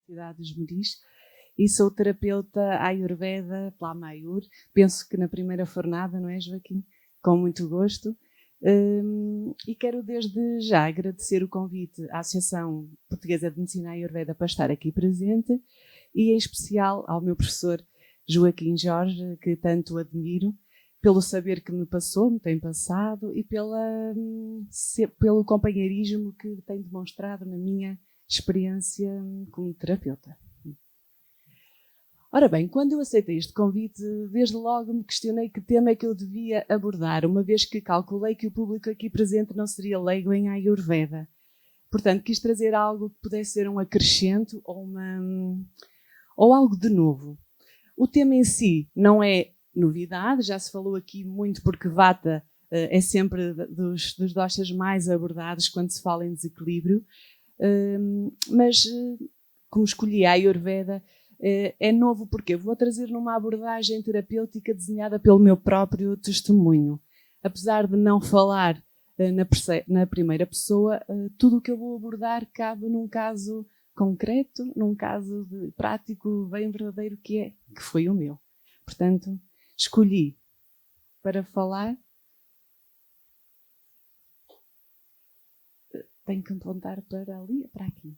Universidade de Esmoriz e sou terapeuta Ayurveda pela Mayur. Penso que na primeira fornada, não é, Joaquim? Com muito gosto. E quero desde já agradecer o convite à Associação Portuguesa de Medicina Ayurveda para estar aqui presente e em especial ao meu professor Joaquim Jorge, que tanto admiro, pelo saber que me passou, me tem passado e pelo companheirismo que tem demonstrado na minha experiência como terapeuta. Ora bem, quando eu aceitei este convite, desde logo me questionei que tema é que eu devia abordar, uma vez que calculei que o público aqui presente não seria leigo em Ayurveda. Portanto, quis trazer algo que pudesse ser um acrescento ou algo de novo. O tema em si não é novidade, já se falou aqui muito porque Vata é sempre dos doshas mais abordados quando se fala em desequilíbrio, mas como escolhi a Ayurveda, é novo porque vou trazer numa abordagem terapêutica desenhada pelo meu próprio testemunho. Apesar de não falar na primeira pessoa, tudo o que eu vou abordar cabe num caso concreto, num caso prático bem verdadeiro que foi o meu. Portanto, escolhi para falar. Tenho que apontar para ali, para aqui.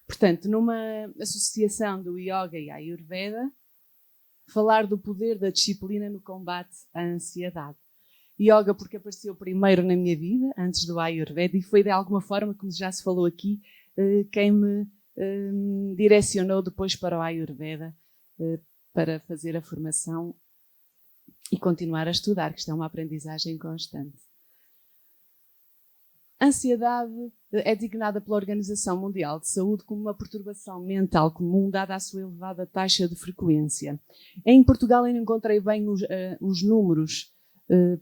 Portanto, numa associação do Yoga e Ayurveda, falar do poder da disciplina no combate à ansiedade. Yoga porque apareceu primeiro na minha vida, antes do Ayurveda, e foi de alguma forma, como já se falou aqui, quem me direcionou depois para o Ayurveda, para fazer a formação e continuar a estudar, que isto é uma aprendizagem constante. A ansiedade é designada pela Organização Mundial de Saúde como uma perturbação mental comum, dada a sua elevada taxa de frequência. Em Portugal eu não encontrei bem os números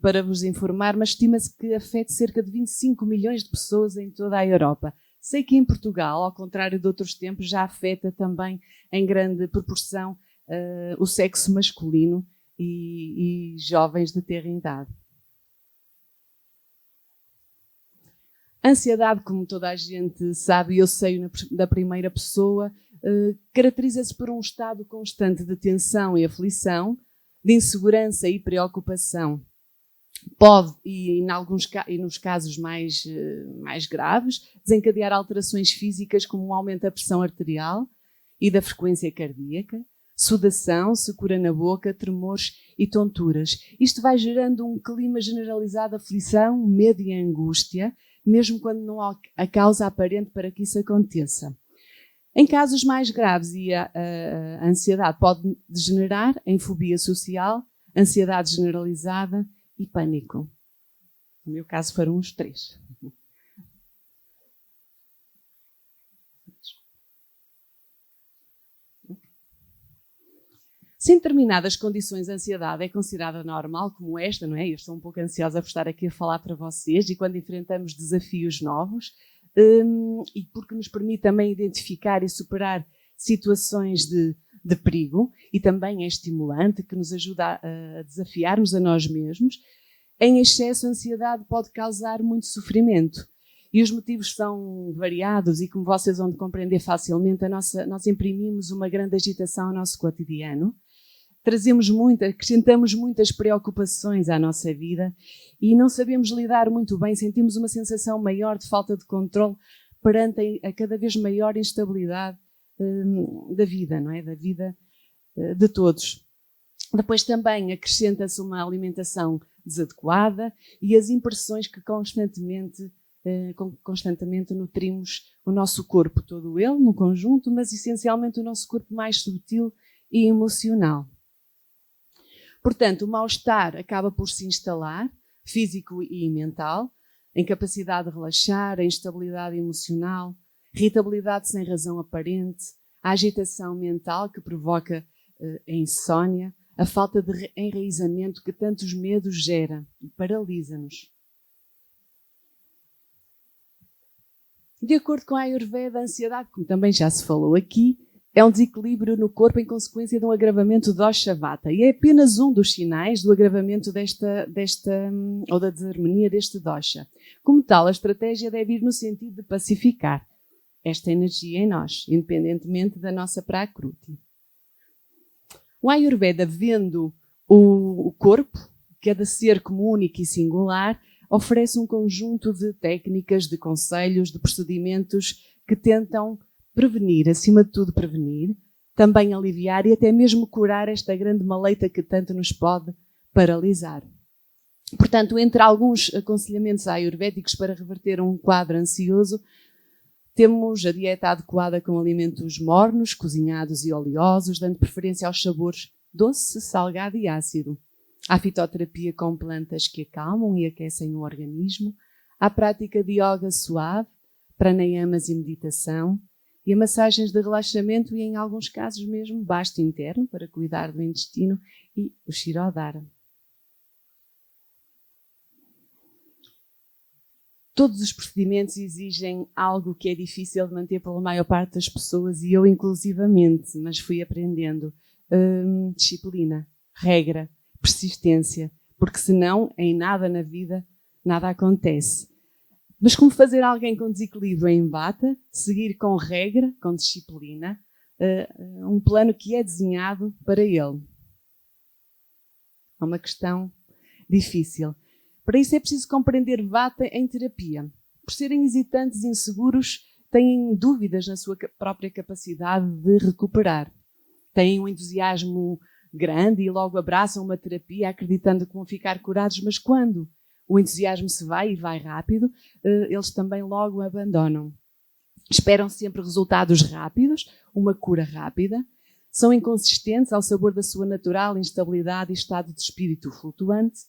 para vos informar, mas estima-se que afete cerca de 25 milhões de pessoas em toda a Europa. Sei que em Portugal, ao contrário de outros tempos, já afeta também em grande proporção o sexo masculino e jovens de terra idade. A ansiedade, como toda a gente sabe, e eu sei da primeira pessoa, caracteriza-se por um estado constante de tensão e aflição, de insegurança e preocupação. Pode, e nos casos mais graves, desencadear alterações físicas como um aumento da pressão arterial e da frequência cardíaca, sudação, secura na boca, tremores e tonturas. Isto vai gerando um clima generalizado de aflição, medo e angústia, mesmo quando não há a causa aparente para que isso aconteça. Em casos mais graves, a ansiedade pode degenerar em fobia social, ansiedade generalizada e pânico. No meu caso foram os 3. Se em determinadas condições a ansiedade é considerada normal, como esta, não é? Eu estou um pouco ansiosa por estar aqui a falar para vocês, e quando enfrentamos desafios novos, e porque nos permite também identificar e superar situações de perigo, e também é estimulante, que nos ajuda a desafiarmos a nós mesmos, em excesso a ansiedade pode causar muito sofrimento. E os motivos são variados e, como vocês vão compreender facilmente, nós imprimimos uma grande agitação ao nosso cotidiano, acrescentamos muitas preocupações à nossa vida e não sabemos lidar muito bem, sentimos uma sensação maior de falta de controle perante a cada vez maior instabilidade da vida, não é? Da vida de todos. Depois também acrescenta-se uma alimentação desadequada e as impressões que constantemente nutrimos o nosso corpo, todo ele, no conjunto, mas essencialmente o nosso corpo mais subtil e emocional. Portanto, o mal-estar acaba por se instalar, físico e mental, a incapacidade de relaxar, a instabilidade emocional, irritabilidade sem razão aparente, a agitação mental que provoca a insónia, a falta de enraizamento que tantos medos gera e paralisa-nos. De acordo com a Ayurveda, a ansiedade, como também já se falou aqui, é um desequilíbrio no corpo em consequência de um agravamento dosha vata. E é apenas um dos sinais do agravamento ou da desarmonia deste dosha. Como tal, a estratégia deve ir no sentido de pacificar esta energia em nós, independentemente da nossa prakruti. O Ayurveda, vendo o corpo, cada ser como único e singular, oferece um conjunto de técnicas, de conselhos, de procedimentos que tentam prevenir, acima de tudo prevenir, também aliviar e até mesmo curar esta grande maleita que tanto nos pode paralisar. Portanto, entre alguns aconselhamentos ayurvédicos para reverter um quadro ansioso, temos a dieta adequada com alimentos mornos, cozinhados e oleosos, dando preferência aos sabores doce, salgado e ácido. Há fitoterapia com plantas que acalmam e aquecem o organismo. Há prática de yoga suave, pranayamas e meditação. E a massagens de relaxamento e, em alguns casos mesmo, basto interno para cuidar do intestino e o Shirodhara. Todos os procedimentos exigem algo que é difícil de manter pela maior parte das pessoas e eu inclusivamente, mas fui aprendendo. Disciplina, regra, persistência, porque senão em nada na vida nada acontece. Mas como fazer alguém com desequilíbrio em vata, seguir com regra, com disciplina, um plano que é desenhado para ele? É uma questão difícil. Para isso é preciso compreender vata em terapia. Por serem hesitantes e inseguros, têm dúvidas na sua própria capacidade de recuperar. Têm um entusiasmo grande e logo abraçam uma terapia acreditando que vão ficar curados, mas quando o entusiasmo se vai e vai rápido, eles também logo abandonam. Esperam sempre resultados rápidos, uma cura rápida, são inconsistentes ao sabor da sua natural instabilidade e estado de espírito flutuante,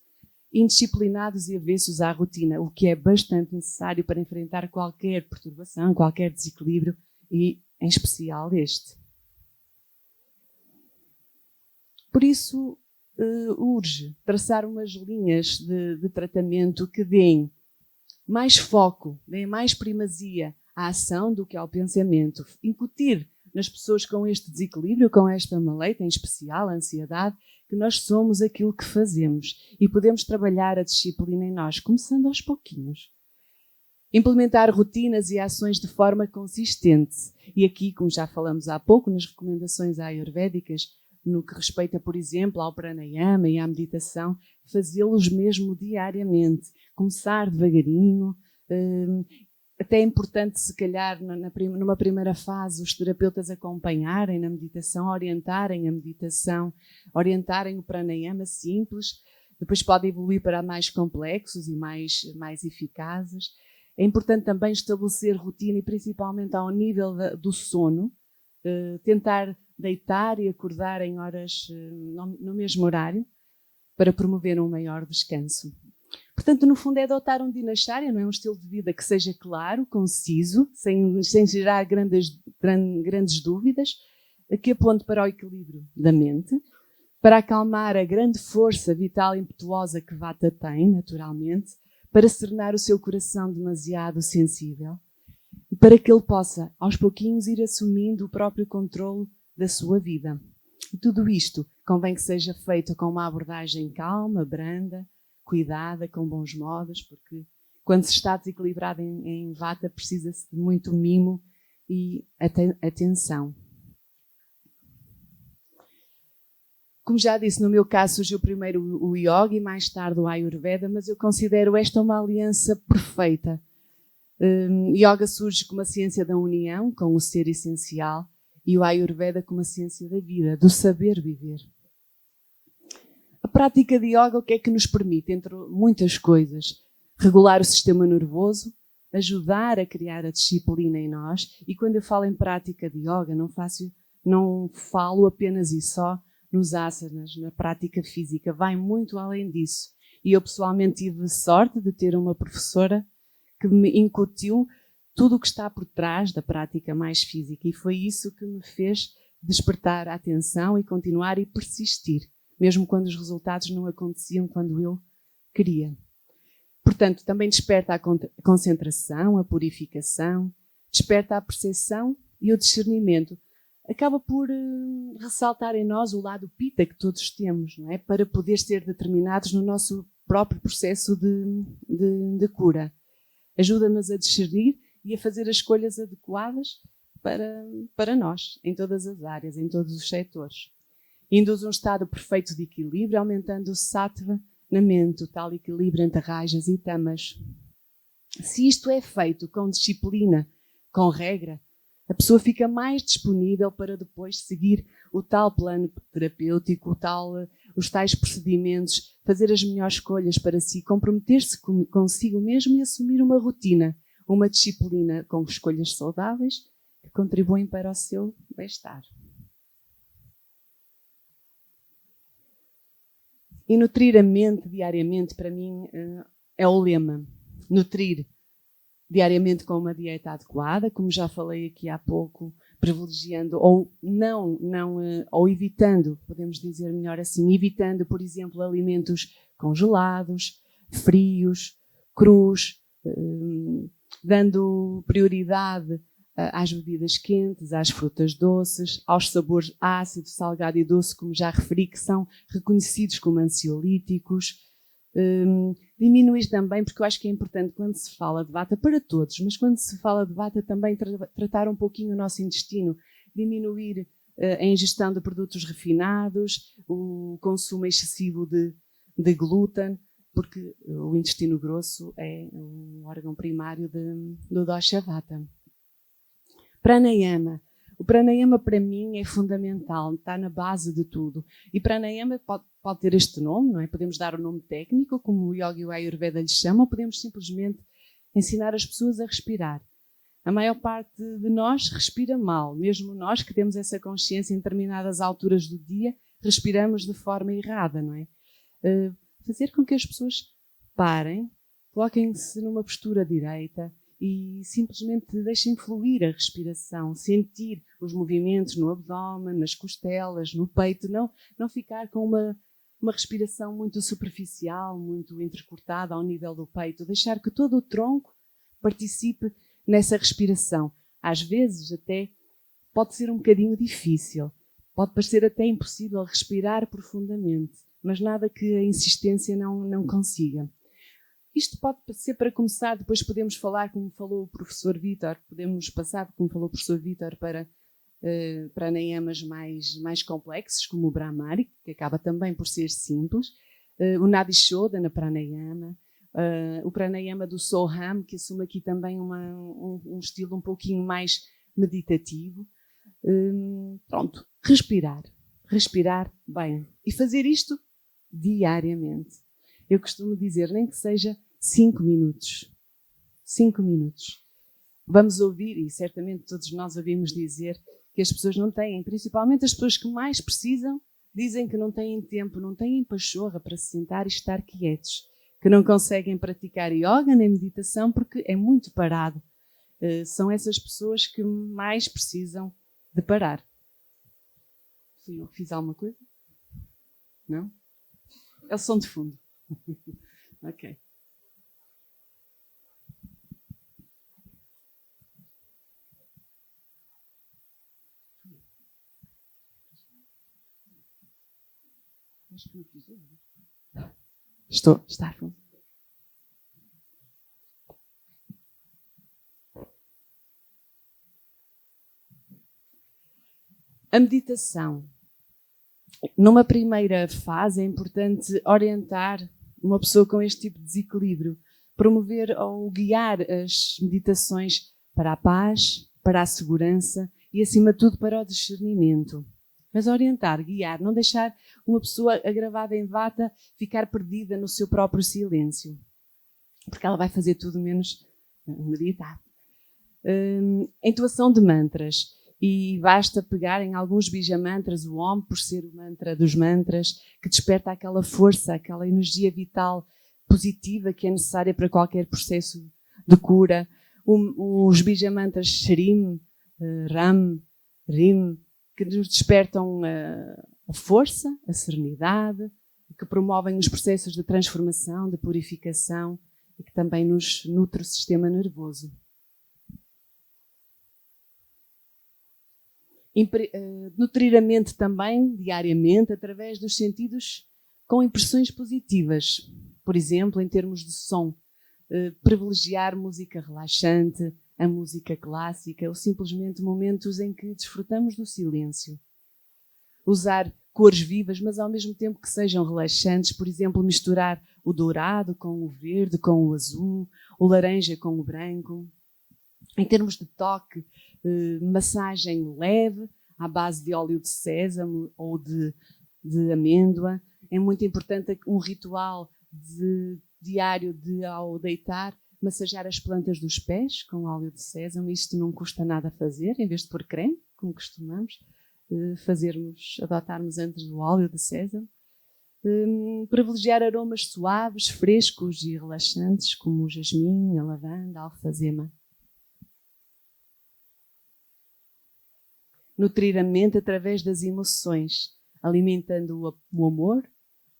indisciplinados e avessos à rotina, o que é bastante necessário para enfrentar qualquer perturbação, qualquer desequilíbrio e, em especial, este. Por isso, urge traçar umas linhas de tratamento que deem mais foco, deem mais primazia à ação do que ao pensamento. Incutir nas pessoas com este desequilíbrio, com esta maleita, em especial a ansiedade, que nós somos aquilo que fazemos e podemos trabalhar a disciplina em nós, começando aos pouquinhos. Implementar rotinas e ações de forma consistente. E aqui, como já falamos há pouco, nas recomendações ayurvédicas, no que respeita, por exemplo, ao pranayama e à meditação, fazê-los mesmo diariamente. Começar devagarinho. Até é importante, se calhar, numa primeira fase, os terapeutas acompanharem na meditação, orientarem a meditação, orientarem o pranayama simples. Depois pode evoluir para mais complexos e mais eficazes. É importante também estabelecer rotina e principalmente ao nível do sono, tentar deitar e acordar em horas no mesmo horário para promover um maior descanso. Portanto, no fundo é adotar um dinacharya, não é? Um estilo de vida que seja claro, conciso, sem gerar grandes dúvidas, que aponte para o equilíbrio da mente, para acalmar a grande força vital e impetuosa que Vata tem, naturalmente, para serenar o seu coração demasiado sensível e para que ele possa, aos pouquinhos, ir assumindo o próprio controle da sua vida. E tudo isto convém que seja feito com uma abordagem calma, branda, cuidada, com bons modos, porque quando se está desequilibrado em Vata precisa-se de muito mimo e atenção. Como já disse, no meu caso surgiu primeiro o Yoga e mais tarde o Ayurveda, mas eu considero esta uma aliança perfeita. Yoga surge como a ciência da união com o ser essencial e o Ayurveda como a ciência da vida, do saber viver. A prática de Yoga o que é que nos permite? Entre muitas coisas, regular o sistema nervoso, ajudar a criar a disciplina em nós. E quando eu falo em prática de Yoga, não falo apenas e só nos asanas, na prática física, vai muito além disso. E eu pessoalmente tive sorte de ter uma professora que me incutiu tudo o que está por trás da prática mais física e foi isso que me fez despertar a atenção e continuar e persistir, mesmo quando os resultados não aconteciam quando eu queria. Portanto, também desperta a concentração, a purificação, desperta a percepção e o discernimento. acaba por ressaltar em nós o lado pita que todos temos, não é? Para poder ser determinados no nosso próprio processo de cura. Ajuda-nos a discernir e a fazer as escolhas adequadas para nós, em todas as áreas, em todos os setores. Induz um estado perfeito de equilíbrio, aumentando o sattva na mente, o tal equilíbrio entre rajas e tamas. Se isto é feito com disciplina, com regra, a pessoa fica mais disponível para depois seguir o tal plano terapêutico, os tais procedimentos, fazer as melhores escolhas para si, comprometer-se consigo mesmo e assumir uma rotina, uma disciplina com escolhas saudáveis que contribuem para o seu bem-estar. E nutrir a mente diariamente, para mim, é o lema. Nutrir diariamente com uma dieta adequada, como já falei aqui há pouco, privilegiando ou ou evitando, podemos dizer melhor assim, evitando, por exemplo, alimentos congelados, frios, crus, dando prioridade às bebidas quentes, às frutas doces, aos sabores ácido, salgado e doce, como já referi, que são reconhecidos como ansiolíticos. Diminuir também, porque eu acho que é importante quando se fala de vata para todos, mas quando se fala de vata também tratar um pouquinho o nosso intestino, diminuir a ingestão de produtos refinados, o consumo excessivo de glúten, porque o intestino grosso é um órgão primário do dosha vata. Pranayama. O pranayama para mim é fundamental, está na base de tudo. E pranayama pode ter este nome, não é? Podemos dar o nome técnico, como o Yoga e o Ayurveda lhe chamam, ou podemos simplesmente ensinar as pessoas a respirar. A maior parte de nós respira mal, mesmo nós que temos essa consciência em determinadas alturas do dia, respiramos de forma errada, não é? Fazer com que as pessoas parem, coloquem-se numa postura direita, e simplesmente deixem fluir a respiração, sentir os movimentos no abdômen, nas costelas, no peito, não ficar com uma respiração muito superficial, muito entrecortada ao nível do peito, deixar que todo o tronco participe nessa respiração. Às vezes até pode ser um bocadinho difícil, pode parecer até impossível respirar profundamente, mas nada que a insistência não consiga. Isto pode ser para começar, depois podemos falar, como falou o professor Vítor, podemos passar, como falou o professor Vítor, para pranayamas mais complexos, como o Brahmari, que acaba também por ser simples, o Nadi Shodhana Pranayama, o Pranayama do Soham, que assume aqui também um estilo um pouquinho mais meditativo. Pronto, respirar bem. E fazer isto diariamente. Eu costumo dizer, nem que seja 5 minutos. 5 minutos. Vamos ouvir, e certamente todos nós ouvimos dizer, que as pessoas não têm, principalmente as pessoas que mais precisam, dizem que não têm tempo, não têm pachorra para se sentar e estar quietos, que não conseguem praticar yoga nem meditação porque é muito parado. São essas pessoas que mais precisam de parar. Sim, eu fiz alguma coisa? Não? É o som de fundo. Ok. Acho que não fiz. Está. A meditação. Numa primeira fase é importante orientar uma pessoa com este tipo de desequilíbrio, promover ou guiar as meditações para a paz, para a segurança e, acima de tudo, para o discernimento. Mas orientar, guiar, não deixar uma pessoa agravada em vata ficar perdida no seu próprio silêncio, porque ela vai fazer tudo menos meditar. Entoação de mantras. E basta pegar em alguns bija mantras, o Om, por ser o mantra dos mantras, que desperta aquela força, aquela energia vital positiva que é necessária para qualquer processo de cura. Os bija mantras Shrim, Ram, Rim, que nos despertam a força, a serenidade, que promovem os processos de transformação, de purificação e que também nos nutre o sistema nervoso. Nutrir a mente também, diariamente, através dos sentidos com impressões positivas. Por exemplo, em termos de som, privilegiar música relaxante, a música clássica ou simplesmente momentos em que desfrutamos do silêncio. Usar cores vivas, mas ao mesmo tempo que sejam relaxantes, por exemplo, misturar o dourado com o verde, com o azul, o laranja com o branco. Em termos de toque, massagem leve, à base de óleo de sésamo ou de amêndoa. É muito importante um ritual diário ao deitar, massagear as plantas dos pés com óleo de sésamo. Isto não custa nada a fazer, em vez de pôr creme, como costumamos, adotarmos antes do óleo de sésamo. Privilegiar aromas suaves, frescos e relaxantes, como o jasmim, a lavanda, a alfazema. Nutrir a mente através das emoções, alimentando o amor,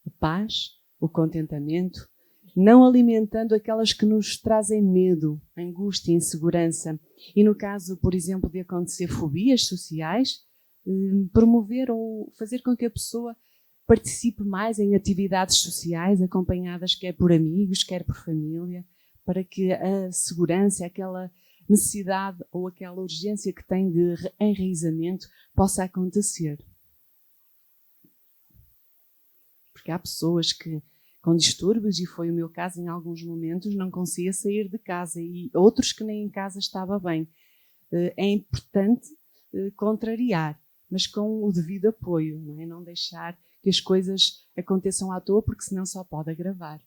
a paz, o contentamento, não alimentando aquelas que nos trazem medo, angústia, insegurança. E no caso, por exemplo, de acontecer fobias sociais, promover ou fazer com que a pessoa participe mais em atividades sociais, acompanhadas quer por amigos, quer por família, para que a segurança, aquela necessidade ou aquela urgência que tem de enraizamento possa acontecer. Porque há pessoas que, com distúrbios, e foi o meu caso em alguns momentos, não conseguia sair de casa, e outros que nem em casa estava bem. É importante contrariar, mas com o devido apoio, não é? Não deixar que as coisas aconteçam à toa, porque senão só pode agravar.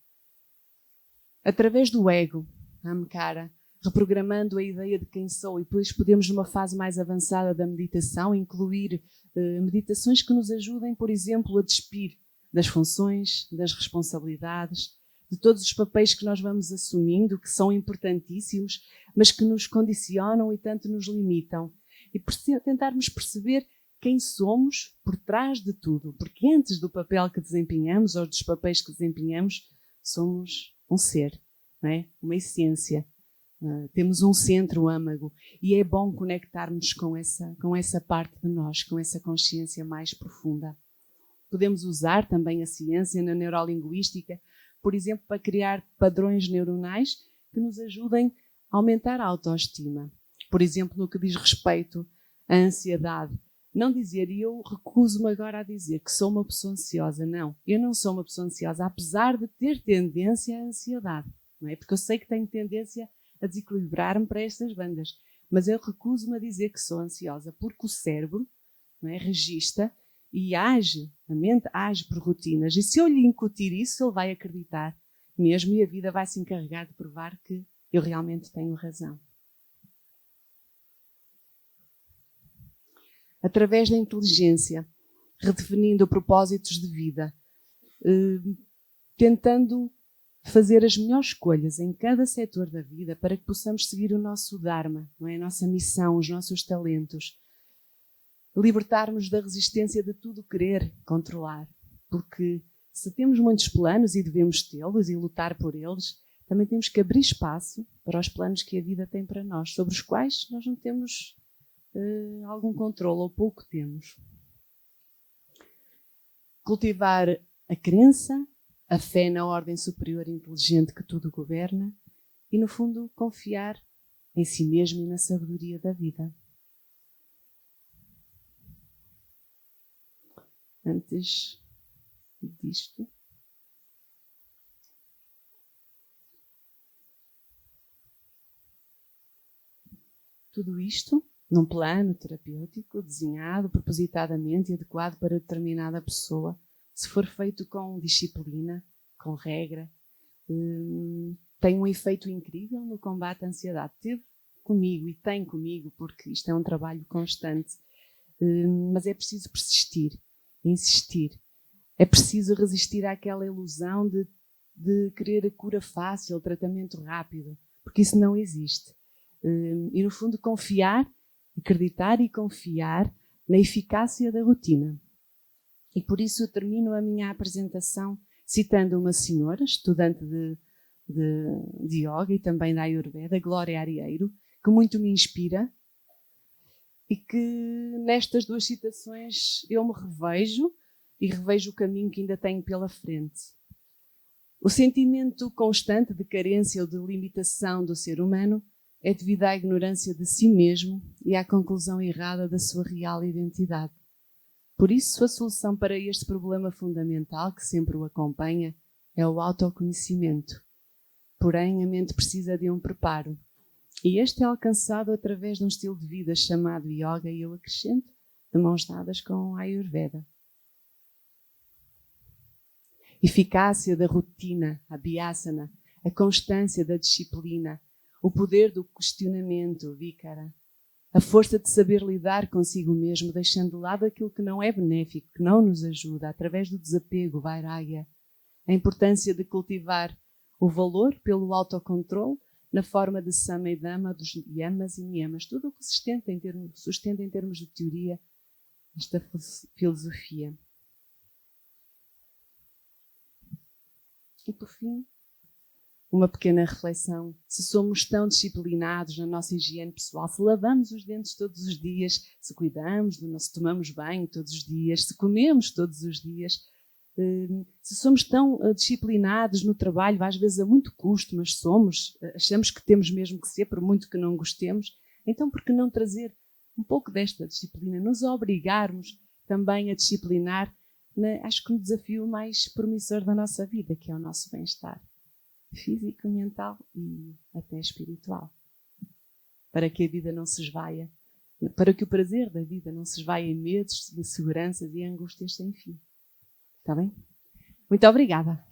Através do ego, Ahamkara, reprogramando a ideia de quem sou, e depois podemos, numa fase mais avançada da meditação, incluir meditações que nos ajudem, por exemplo, a despir das funções, das responsabilidades, de todos os papéis que nós vamos assumindo, que são importantíssimos, mas que nos condicionam e tanto nos limitam. E tentarmos perceber quem somos por trás de tudo, porque antes do papel que desempenhamos ou dos papéis que desempenhamos, somos um ser, não é? Uma essência. Temos um centro âmago e é bom conectarmos com essa parte de nós, com essa consciência mais profunda. Podemos usar também a ciência na neurolinguística, por exemplo, para criar padrões neuronais que nos ajudem a aumentar a autoestima. Por exemplo, no que diz respeito à ansiedade. Não dizer, e eu recuso-me agora a dizer que sou uma pessoa ansiosa. Não, eu não sou uma pessoa ansiosa, apesar de ter tendência à ansiedade. Não é? Porque eu sei que tenho tendência a desequilibrar-me para estas bandas. Mas eu recuso-me a dizer que sou ansiosa, porque o cérebro, não é, registra e age, a mente age por rotinas. E se eu lhe incutir isso, ele vai acreditar mesmo, e a vida vai se encarregar de provar que eu realmente tenho razão. Através da inteligência, redefinindo propósitos de vida, tentando fazer as melhores escolhas em cada setor da vida para que possamos seguir o nosso Dharma, não é? A nossa missão, os nossos talentos. Libertarmos da resistência de tudo querer controlar, porque se temos muitos planos e devemos tê-los e lutar por eles, também temos que abrir espaço para os planos que a vida tem para nós, sobre os quais nós não temos algum controle, ou pouco temos. Cultivar a crença, a fé na ordem superior e inteligente que tudo governa e, no fundo, confiar em si mesmo e na sabedoria da vida. Antes disto, tudo isto num plano terapêutico desenhado propositadamente e adequado para determinada pessoa, se for feito com disciplina, com regra, tem um efeito incrível no combate à ansiedade. Teve comigo e tem comigo, porque isto é um trabalho constante, mas é preciso persistir, insistir. É preciso resistir àquela ilusão de querer a cura fácil, o tratamento rápido, porque isso não existe. E, no fundo, acreditar e confiar na eficácia da rotina. E por isso eu termino a minha apresentação citando uma senhora, estudante de yoga e também da Ayurveda, Glória Arieiro, que muito me inspira e que nestas duas citações eu me revejo e revejo o caminho que ainda tenho pela frente. O sentimento constante de carência ou de limitação do ser humano é devido à ignorância de si mesmo e à conclusão errada da sua real identidade. Por isso, a solução para este problema fundamental que sempre o acompanha é o autoconhecimento. Porém, a mente precisa de um preparo. E este é alcançado através de um estilo de vida chamado yoga, e eu acrescento, de mãos dadas com a Ayurveda. Eficácia da rotina, a Abhyasana, a constância da disciplina, o poder do questionamento, Vikara, a força de saber lidar consigo mesmo, deixando de lado aquilo que não é benéfico, que não nos ajuda, através do desapego, Vairagya, a importância de cultivar o valor pelo autocontrole, na forma de Sama e Dama, dos yamas e niyamas, tudo o que sustenta em termos de teoria esta filosofia. E por fim, uma pequena reflexão. Se somos tão disciplinados na nossa higiene pessoal, se lavamos os dentes todos os dias, se cuidamos, se tomamos banho todos os dias, se comemos todos os dias, se somos tão disciplinados no trabalho, às vezes a muito custo, mas somos, achamos que temos mesmo que ser, por muito que não gostemos, então por que não trazer um pouco desta disciplina, nos obrigarmos também a disciplinar, acho que no desafio mais promissor da nossa vida, que é o nosso bem-estar físico, mental e até espiritual. Para que a vida não se esvaia, para que o prazer da vida não se esvaia em medos, inseguranças e angústias sem fim. Está bem? Muito obrigada.